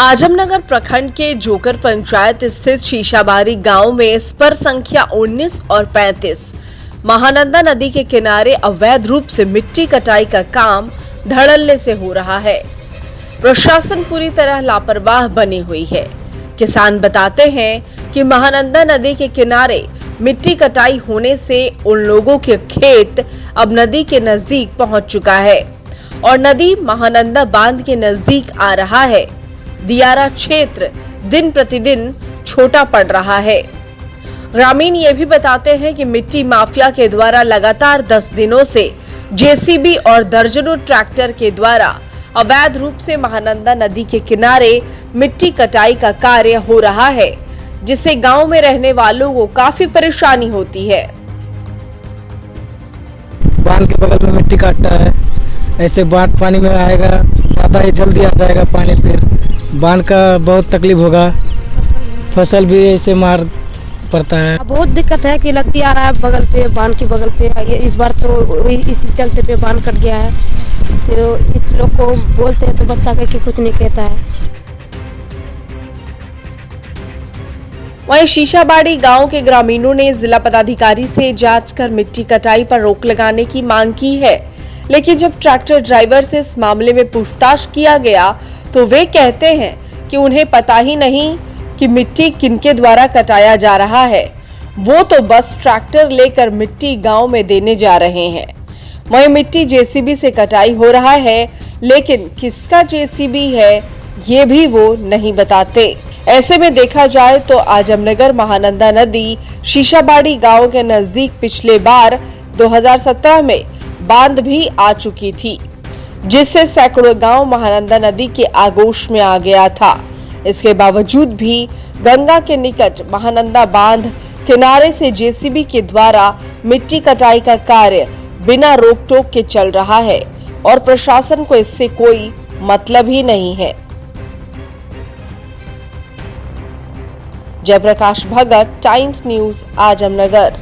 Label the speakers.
Speaker 1: आजमनगर प्रखंड के जोकर पंचायत स्थित शीशाबारी गांव में स्पर संख्या 19 और 35 महानंदा नदी के किनारे अवैध रूप से मिट्टी कटाई का काम धड़ल्ले से हो रहा है। प्रशासन पूरी तरह लापरवाह बनी हुई है। किसान बताते हैं कि महानंदा नदी के किनारे मिट्टी कटाई होने से उन लोगों के खेत अब नदी के नजदीक पहुंच चुका है और नदी महानंदा बांध के नजदीक आ रहा है। दियारा क्षेत्र दिन प्रतिदिन छोटा पड़ रहा है। ग्रामीण ये भी बताते हैं कि मिट्टी माफिया के द्वारा लगातार 10 दिनों से जेसीबी और दर्जनों ट्रैक्टर के द्वारा अवैध रूप से महानंदा नदी के किनारे मिट्टी कटाई का कार्य हो रहा है, जिससे गांव में रहने वालों को काफी परेशानी होती है।
Speaker 2: बांध के बगल में मिट्टी काटता है, ऐसे बाढ़ पानी में आएगा ज्यादा ही जल्दी आ जाएगा पानी, फिर बांध का बहुत तकलीफ होगा, फसल भी ऐसे मार पड़ता है।
Speaker 3: बहुत दिक्कत है कि लगती आ रहा है बगल पे, बांध के बगल पे। इस बार तो इसी चलते पे बांध कट गया है, तो इस लोग को बोलते हैं तो बच्चा कह के कुछ नहीं कहता है।
Speaker 1: वहीं शीशाबाड़ी गांव के ग्रामीणों ने जिला पदाधिकारी से जांच कर मिट्टी कटाई पर रोक लगाने की मांग की है, लेकिन जब ट्रैक्टर ड्राइवर से इस मामले में पूछताछ किया गया तो वे कहते हैं कि उन्हें पता ही नहीं कि मिट्टी किनके द्वारा कटाया जा रहा है। वो तो बस ट्रैक्टर लेकर मिट्टी गांव में देने जा रहे हैं। वहीं मिट्टी जेसीबी से कटाई हो रहा है, लेकिन किसका जेसीबी है ये भी वो नहीं बताते। ऐसे में देखा जाए तो आजमनगर महानंदा नदी शीशाबाड़ी गांव के नजदीक पिछले बार 2017 में बांध भी आ चुकी थी, जिससे सैकड़ों गांव महानंदा नदी के आगोश में आ गया था। इसके बावजूद भी गंगा के निकट महानंदा बांध किनारे से जेसीबी के द्वारा मिट्टी कटाई का कार्य बिना रोक टोक के चल रहा है और प्रशासन को इससे कोई मतलब ही नहीं है। जयप्रकाश भगत, टाइम्स न्यूज, आजमनगर।